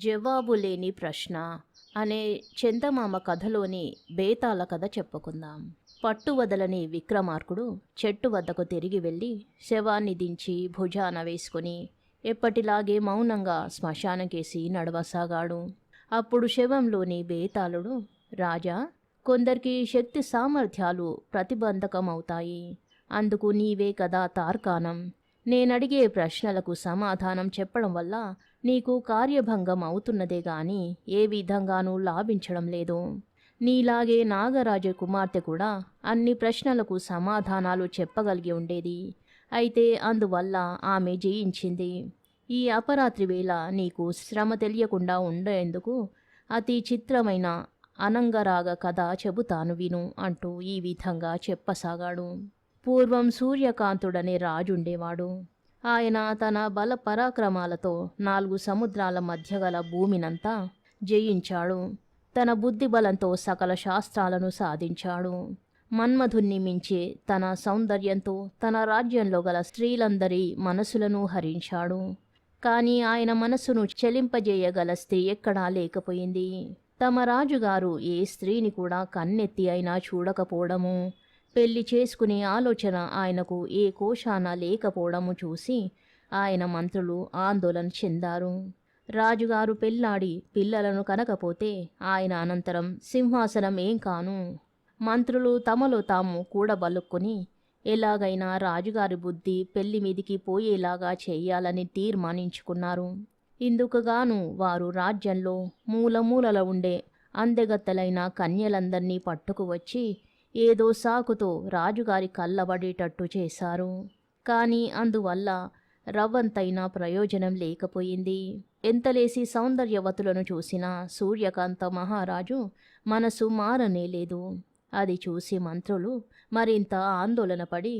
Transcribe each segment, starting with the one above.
జవాబు లేని ప్రశ్న అనే చందమామ కథలోని బేతాళ కథ చెప్పుకుందాం. పట్టు వదలని విక్రమార్కుడు చెట్టు వద్దకు తిరిగి వెళ్ళి శవాన్ని దించి భుజాన వేసుకుని ఎప్పటిలాగే మౌనంగా శ్మశానంకేసి నడవసాగాడు. అప్పుడు శవంలోని బేతాళుడు, రాజా, కొందరికి శక్తి సామర్థ్యాలు ప్రతిబంధకమవుతాయి. అందుకు నీవే కదా తార్కాణం. నేనడిగే ప్రశ్నలకు సమాధానం చెప్పడం వల్ల నీకు కార్యభంగం అవుతున్నదే గాని ఏ విధంగానూ లాభించడం లేదు. నీలాగే నాగరాజ కుమార్తె కూడా అన్ని ప్రశ్నలకు సమాధానాలు చెప్పగలిగి ఉండేది. అయితే అందువల్ల ఆమె జయించింది. ఈ అపరాత్రి వేళ నీకు శ్రమ తెలియకుండా ఉండేందుకు అతి చిత్రమైన అనంగరాగ కథ చెబుతాను విను అంటూ ఈ విధంగా చెప్పసాగాడు. పూర్వం సూర్యకాంతుడనే రాజుండేవాడు. ఆయన తన బల పరాక్రమాలతో 4 సముద్రాల మధ్య గల భూమినంతా జయించాడు. తన బుద్ధి బలంతో సకల శాస్త్రాలను సాధించాడు. మన్మధుణ్ణి మించి తన సౌందర్యంతో తన రాజ్యంలో గల స్త్రీలందరి మనసులను హరించాడు. కానీ ఆయన మనసును చెలింపజేయగల స్త్రీ ఎక్కడా లేకపోయింది. తమ రాజుగారు ఏ స్త్రీని కూడా కన్నెత్తి అయినా చూడకపోవడము, పెళ్లి చేసుకునే ఆలోచన ఆయనకు ఏ కోశాన లేకపోవడము చూసి ఆయన మంత్రులు ఆందోళన చెందారు. రాజుగారు పెళ్లాడి పిల్లలను కనకపోతే ఆయన అనంతరం సింహాసనం ఏం కాను. మంత్రులు తమలో తాము కూడబలుక్కుని ఎలాగైనా రాజుగారి బుద్ధి పెళ్లి మీదికి పోయేలాగా చేయాలని తీర్మానించుకున్నారు. ఇందుకుగాను వారు రాజ్యంలో మూలమూలల ఉండే అందెగత్తెలైన కన్యలందర్నీ పట్టుకువచ్చి ఏదో సాకుతో రాజుగారి కళ్ళబడేటట్టు చేశారు. కానీ అందువల్ల రవ్వంతైనా ప్రయోజనం లేకపోయింది. ఎంతలేసి సౌందర్యవతులను చూసినా సూర్యకాంత మహారాజు మనసు మారనేలేదు. అది చూసి మంత్రులు మరింత ఆందోళనపడి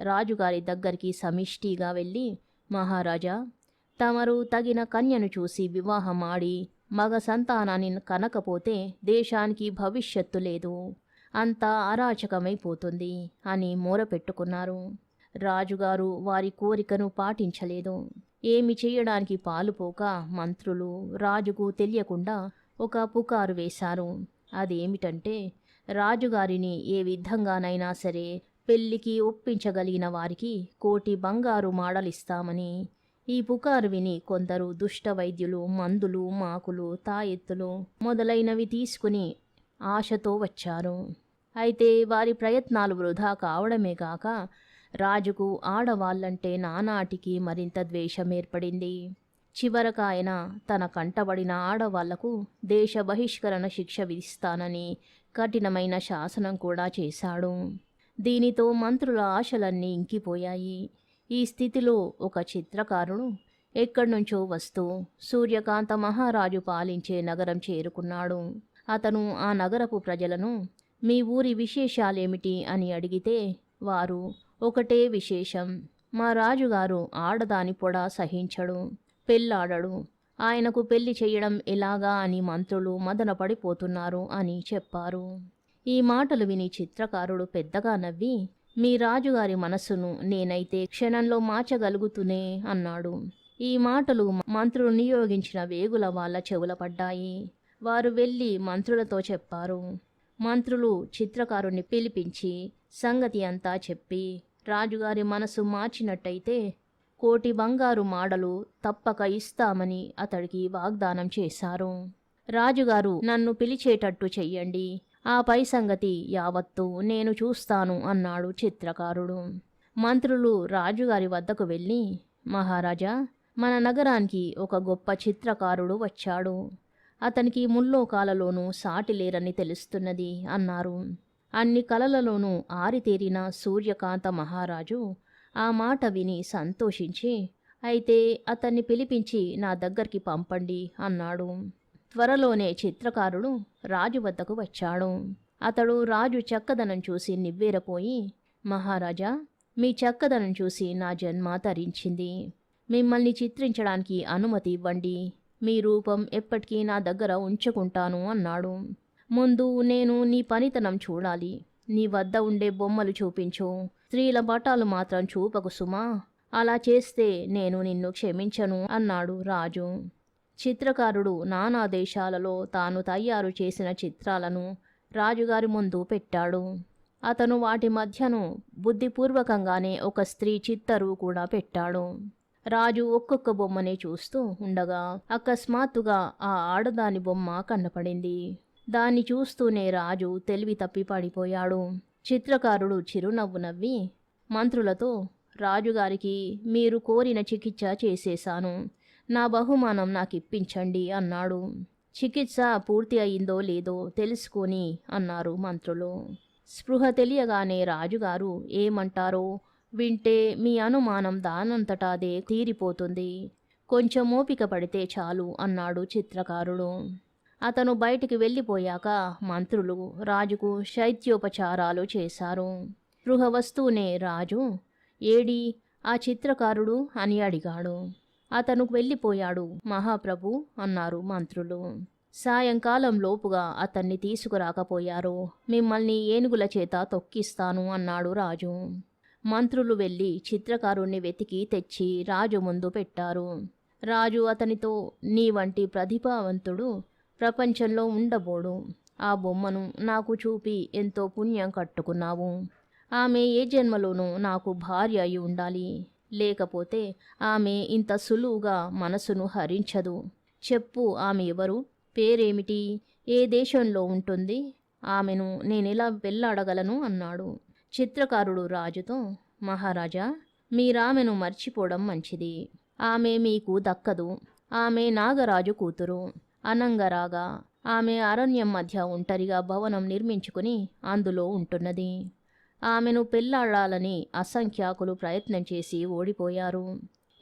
రాజుగారి దగ్గరికి సమిష్టిగా వెళ్ళి, మహారాజా, తమరు తగిన కన్యను చూసి వివాహం ఆడి మగ సంతానాన్ని కనకపోతే దేశానికి భవిష్యత్తు లేదు, అంతా అరాచకమైపోతుంది అని మూరపెట్టుకున్నారు. రాజుగారు వారి కోరికను పాటించలేదు. ఏమి చేయడానికి పాలుపోక మంత్రులు రాజుకు తెలియకుండా ఒక పుకారు వేశారు. అదేమిటంటే, రాజుగారిని ఏ విధంగానైనా సరే పెళ్లికి ఒప్పించగలిగిన వారికి 1,000,000 బంగారు మాడలిస్తామని. ఈ పుకారు విని కొందరు దుష్ట వైద్యులు మందులు, మాకులు, తాయెత్తులు మొదలైనవి తీసుకుని ఆశతో వచ్చారు. అయితే వారి ప్రయత్నాలు వృధా కావడమే కాక రాజుకు ఆడవాళ్ళంటే నానాటికి మరింత ద్వేషం ఏర్పడింది. చివరకాయన తన కంటబడిన ఆడవాళ్లకు దేశ బహిష్కరణ శిక్ష విధిస్తానని కఠినమైన శాసనం కూడా చేశాడు. దీనితో మంత్రుల ఆశలన్నీ ఇంకిపోయాయి. ఈ స్థితిలో ఒక చిత్రకారుడు ఎక్కడ్నుంచో వస్తూ సూర్యకాంత మహారాజు పాలించే నగరం చేరుకున్నాడు. అతను ఆ నగరపు ప్రజలను మీ ఊరి విశేషాలేమిటి అని అడిగితే వారు, ఒకటే విశేషం, మా రాజుగారు ఆడదాని పొడ సహించడు, పెళ్ళాడడు, ఆయనకు పెళ్లి చెయ్యడం ఎలాగా అని మంత్రులు మదనపడిపోతున్నారు అని చెప్పారు. ఈ మాటలు విని చిత్రకారుడు పెద్దగా నవ్వి, మీ రాజుగారి మనస్సును నేనైతే క్షణంలో మార్చగలుగుతూనే అన్నాడు. ఈ మాటలు మంత్రులు నియోగించిన వేగుల వాళ్ళ చెవుల పడ్డాయి. వారు వెళ్ళి మంత్రులతో చెప్పారు. మంత్రులు చిత్రకారుణ్ణి పిలిపించి సంగతి అంతా చెప్పి రాజుగారి మనసు మార్చినట్టయితే 1,000,000 బంగారు మాడలు తప్పక ఇస్తామని అతడికి వాగ్దానం చేశారు. రాజుగారు నన్ను పిలిచేటట్టు చెయ్యండి, ఆ పై సంగతి యావత్తు నేను చూస్తాను అన్నాడు చిత్రకారుడు. మంత్రులు రాజుగారి వద్దకు వెళ్ళి, మహారాజా, మన నగరానికి ఒక గొప్ప చిత్రకారుడు వచ్చాడు. అతనికి ముల్లోకాలలోనూ సాటి లేరని తెలుస్తున్నది అన్నారు. అన్ని కళలలోనూ ఆరితేరిన సూర్యకాంత మహారాజు ఆ మాట విని సంతోషించి, అయితే అతన్ని పిలిపించి నా దగ్గరికి పంపండి అన్నాడు. త్వరలోనే చిత్రకారుడు రాజు వద్దకు వచ్చాడు. అతడు రాజు చక్కదనం చూసి నివ్వెరపోయి, మహారాజా, మీ చక్కదనం చూసి నా జన్మ తరించింది. మిమ్మల్ని చిత్రించడానికి అనుమతి ఇవ్వండి. మీ రూపం ఎప్పటికీ నా దగ్గర ఉంచుకుంటాను అన్నాడు. ముందు నేను నీ పనితనం చూడాలి. నీ వద్ద ఉండే బొమ్మలు చూపించు. స్త్రీల పటాలు మాత్రం చూపకు సుమా. అలా చేస్తే నేను నిన్ను క్షమించను అన్నాడు రాజు. చిత్రకారుడు నానా దేశాలలో తాను తయారు చేసిన చిత్రాలను రాజుగారి ముందు పెట్టాడు. అతను వాటి మధ్యను బుద్ధిపూర్వకంగానే ఒక స్త్రీ చిత్తరువు కూడా పెట్టాడు. రాజు ఒక్కొక్క బొమ్మనే చూస్తూ ఉండగా అకస్మాత్తుగా ఆ ఆడదాని బొమ్మ కనపడింది. దాన్ని చూస్తూనే రాజు తెలివి తప్పి పడిపోయాడు. చిత్రకారుడు చిరునవ్వు నవ్వి మంత్రులతో, రాజుగారికి మీరు కోరిన చికిత్స చేసేశాను, నా బహుమానం నాకిప్పించండి అన్నాడు. చికిత్స పూర్తి అయిందో లేదో తెలుసుకొని అన్నారు మంత్రులు. స్పృహ తెలియగానే రాజుగారు ఏమంటారో వింటే మీ అనుమానం దానంతటాదే తీరిపోతుంది, కొంచెం ఓపిక పడితే చాలు అన్నాడు చిత్రకారుడు. అతను బయటికి వెళ్ళిపోయాక మంత్రులు రాజుకు శైత్యోపచారాలు చేశారు. స్పృహ వస్తూనే రాజు, ఏడి ఆ చిత్రకారుడు అని అడిగాడు. అతను వెళ్ళిపోయాడు మహాప్రభు అన్నారు మంత్రులు. సాయంకాలం లోపుగా అతన్ని తీసుకురాకపోయారో మిమ్మల్ని ఏనుగుల చేత తొక్కిస్తాను అన్నాడు రాజు. మంత్రులు వెళ్ళి చిత్రకారుణ్ణి వెతికి తెచ్చి రాజు ముందు పెట్టారు. రాజు అతనితో, నీ వంటి ప్రతిభావంతుడు ప్రపంచంలో ఉండబోడు. ఆ బొమ్మను నాకు చూపి ఎంతో పుణ్యం కట్టుకున్నావు. ఆమె ఏ జన్మలోనూ నాకు భార్య అయి ఉండాలి, లేకపోతే ఆమె ఇంత సులువుగా మనసును హరించదు. చెప్పు, ఆమె ఎవరు? పేరేమిటి? ఏ దేశంలో ఉంటుంది? ఆమెను నేనెలా వెళ్ళాడగలను అన్నాడు. చిత్రకారుడు రాజుతో, మహారాజా, మీరామెను మర్చిపోవడం మంచిది. ఆమె మీకు దక్కదు. ఆమె నాగరాజు కూతురు అనంగరాగా. ఆమె అరణ్యం మధ్య ఒంటరిగా భవనం నిర్మించుకుని అందులో ఉంటున్నది. ఆమెను పెళ్లాడాలని అసంఖ్యాకులు ప్రయత్నం చేసి ఓడిపోయారు.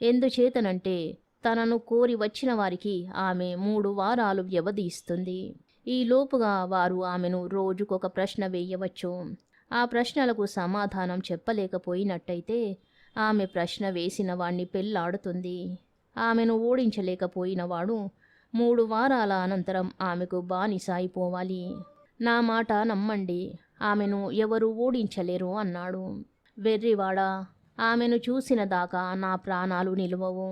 ఎందుచేతనంటే తనను కోరి వచ్చిన వారికి ఆమె 3 వారాలు వ్యవధి ఇస్తుంది. ఈ లోపుగా వారు ఆమెను రోజుకొక ప్రశ్న వేయవచ్చు. ఆ ప్రశ్నలకు సమాధానం చెప్పలేకపోయినట్టయితే ఆమె ప్రశ్న వేసిన వాణ్ణి పెళ్లాడుతుంది. ఆమెను ఓడించలేకపోయినవాడు 3 వారాల అనంతరం ఆమెకు బానిస అయిపోవాలి. నా మాట నమ్మండి, ఆమెను ఎవరూ ఓడించలేరు అన్నాడు. వెర్రివాడా, ఆమెను చూసిన దాకా నా ప్రాణాలు నిలువవు.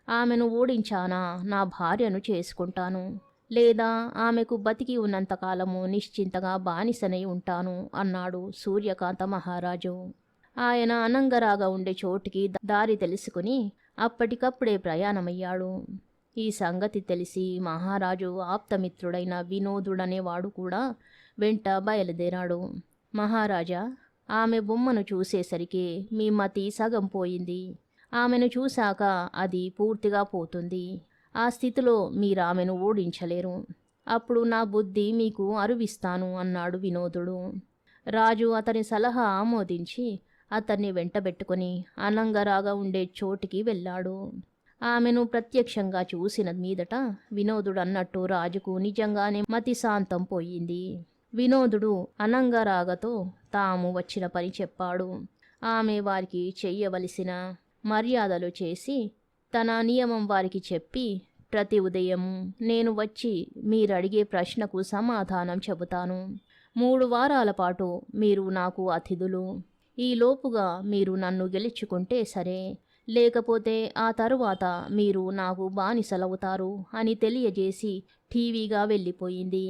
ఆమెను ఓడించానా నా భార్యను చేసుకుంటాను, లేదా ఆమెకు బతికి ఉన్నంతకాలము నిశ్చింతగా బానిసనై ఉంటాను అన్నాడు సూర్యకాంత మహారాజు. ఆయన అనంగరాగా ఉండే చోటికి దారి తెలుసుకుని అప్పటికప్పుడే ప్రయాణమయ్యాడు. ఈ సంగతి తెలిసి మహారాజు ఆప్తమిత్రుడైన వినోదుడనేవాడు కూడా వెంట బయలుదేరాడు. మహారాజా, ఆమె బొమ్మను చూసేసరికి మీ మతి సగం పోయింది. ఆమెను చూశాక అది పూర్తిగా పోతుంది. ఆ స్థితిలో మీరామెను ఓడించలేరు. అప్పుడు నా బుద్ధి మీకు అరువిస్తాను అన్నాడు వినోదుడు. రాజు అతని సలహా ఆమోదించి అతన్ని వెంటబెట్టుకుని అనంగరాగా ఉండే చోటికి వెళ్ళాడు. ఆమెను ప్రత్యక్షంగా చూసిన మీదట వినోదుడు అన్నట్టు రాజుకు నిజంగానే మతి శాంతం పోయింది. వినోదుడు అనంగరాగతో తాము వచ్చిన పని చెప్పాడు. ఆమె వారికి చెయ్యవలసిన మర్యాదలు చేసి తన నియమం వారికి చెప్పి, ప్రతి ఉదయం నేను వచ్చి మీరడిగే ప్రశ్నకు సమాధానం చెబుతాను. 3 వారాల పాటు మీరు నాకు అతిథులు. ఈ లోపుగా మీరు నన్ను గెలుచుకుంటే సరే, లేకపోతే ఆ తరువాత మీరు నాకు బానిసలవుతారు అని తెలియజేసి టీవీగా వెళ్ళిపోయింది.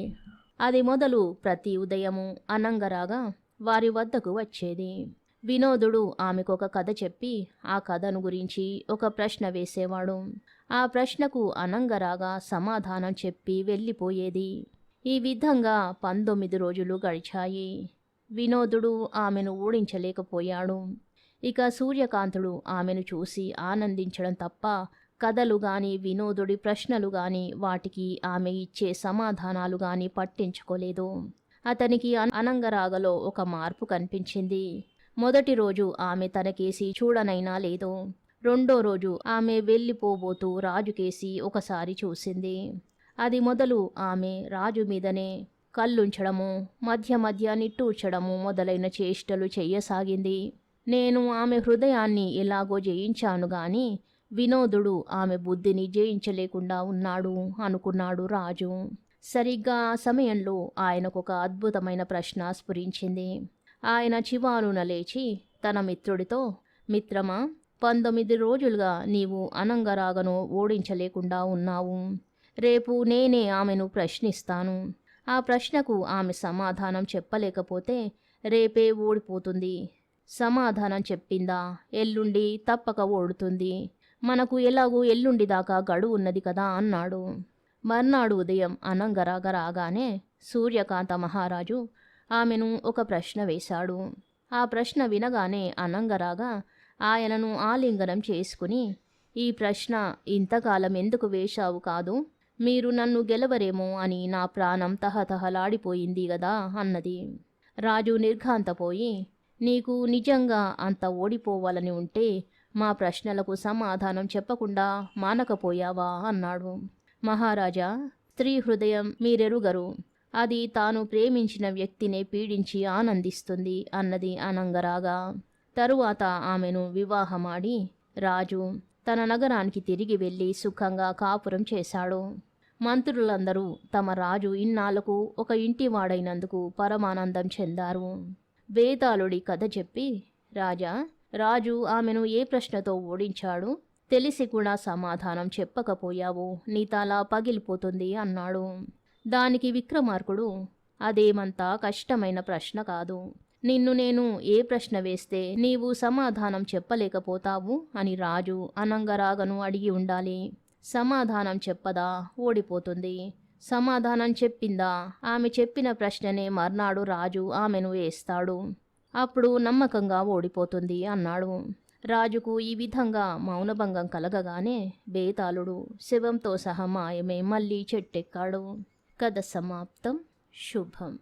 అది మొదలు ప్రతి ఉదయము అనంగరాగా వారి వద్దకు వచ్చేది. వినోదుడు ఆమెకొక కథ చెప్పి ఆ కథను గురించి ఒక ప్రశ్న వేసేవాడు. ఆ ప్రశ్నకు అనంగరాగా సమాధానం చెప్పి వెళ్ళిపోయేది. ఈ విధంగా 19 రోజులు గడిచాయి. వినోదుడు ఆమెను ఓడించలేకపోయాడు. ఇక సూర్యకాంతుడు ఆమెను చూసి ఆనందించడం తప్ప కథలు గాని వినోదుడి ప్రశ్నలు గాని వాటికి ఆమె ఇచ్చే సమాధానాలు గాని పట్టించుకోలేదు. అతనికి అనంగరాగలో ఒక మార్పు కనిపించింది. మొదటి రోజు ఆమె తనకేసి చూడనైనా లేదు. రెండో రోజు ఆమె వెళ్ళిపోబోతూ రాజుకేసి ఒకసారి చూసింది. అది మొదలు ఆమె రాజు మీదనే కళ్ళుంచడము, మధ్య మధ్య నిట్టూర్చడము మొదలైన చేష్టలు చెయ్యసాగింది. నేను ఆమె హృదయాన్ని ఎలాగో జయించాను గాని వినోదుడు ఆమె బుద్ధిని జయించలేకుండా ఉన్నాడు అనుకున్నాడు రాజు. సరిగ్గా ఆ సమయంలో ఆయనకొక అద్భుతమైన ప్రశ్న స్ఫురించింది. ఆయన చివాలున లేచి తన మిత్రుడితో, మిత్రమా, 19 రోజులుగా నీవు అనంగరాగను ఓడించలేకుండా ఉన్నావు. రేపు నేనే ఆమెను ప్రశ్నిస్తాను. ఆ ప్రశ్నకు ఆమె సమాధానం చెప్పలేకపోతే రేపే ఓడిపోతుంది. సమాధానం చెప్పిందా ఎల్లుండి తప్పక ఓడుతుంది. మనకు ఎలాగూ ఎల్లుండి దాకా గడువు ఉన్నది కదా అన్నాడు. మర్నాడు ఉదయం అనంగరాగ రాగానే సూర్యకాంత మహారాజు ఆమెను ఒక ప్రశ్న వేశాడు. ఆ ప్రశ్న వినగానే అనంగరాగ ఆయనను ఆలింగనం చేసుకుని, ఈ ప్రశ్న ఇంతకాలం ఎందుకు వేశావు కాదు, మీరు నన్ను గెలవరేమో అని నా ప్రాణం తహతహలాడిపోయింది గదా అన్నది. రాజు నిర్ఘాంతపోయి, నీకు నిజంగా అంత ఓడిపోవాలని ఉంటే మా ప్రశ్నలకు సమాధానం చెప్పకుండా మానకపోయావా అన్నాడు. మహారాజా, స్త్రీ హృదయం మీరెరుగరు. అది తాను ప్రేమించిన వ్యక్తినే పీడించి ఆనందిస్తుంది అన్నది అనంగరాగా. తరువాత ఆమెను వివాహమాడి రాజు తన నగరానికి తిరిగి వెళ్ళి సుఖంగా కాపురం చేశాడు. మంత్రులందరూ తమ రాజు ఇన్నాళ్లకు ఒక ఇంటివాడైనందుకు పరమానందం చెందారు. వేతాళుడి కథ చెప్పి, రాజా, రాజు ఆమెను ఏ ప్రశ్నతో ఓడించాడు, తెలిసి కూడా సమాధానం చెప్పకపోయావు, నీ తల పగిలిపోతుంది అన్నాడు. దానికి విక్రమార్కుడు, అదేమంతా కష్టమైన ప్రశ్న కాదు. నిన్ను నేను ఏ ప్రశ్న వేస్తే నీవు సమాధానం చెప్పలేకపోతావు అని రాజు అనంగరాగను అడిగి ఉండాలి. సమాధానం చెప్పదా ఓడిపోతుంది. సమాధానం చెప్పిందా ఆమె చెప్పిన ప్రశ్ననే మర్నాడు రాజు ఆమెను వేస్తాడు. అప్పుడు నమ్మకంగా ఓడిపోతుంది అన్నాడు. రాజుకు ఈ విధంగా మౌనభంగం కలగగానే బేతాళుడు శవంతో సహా మాయమే మళ్ళీ చెట్టెక్కాడు. కథ సమాప్తం. శుభం.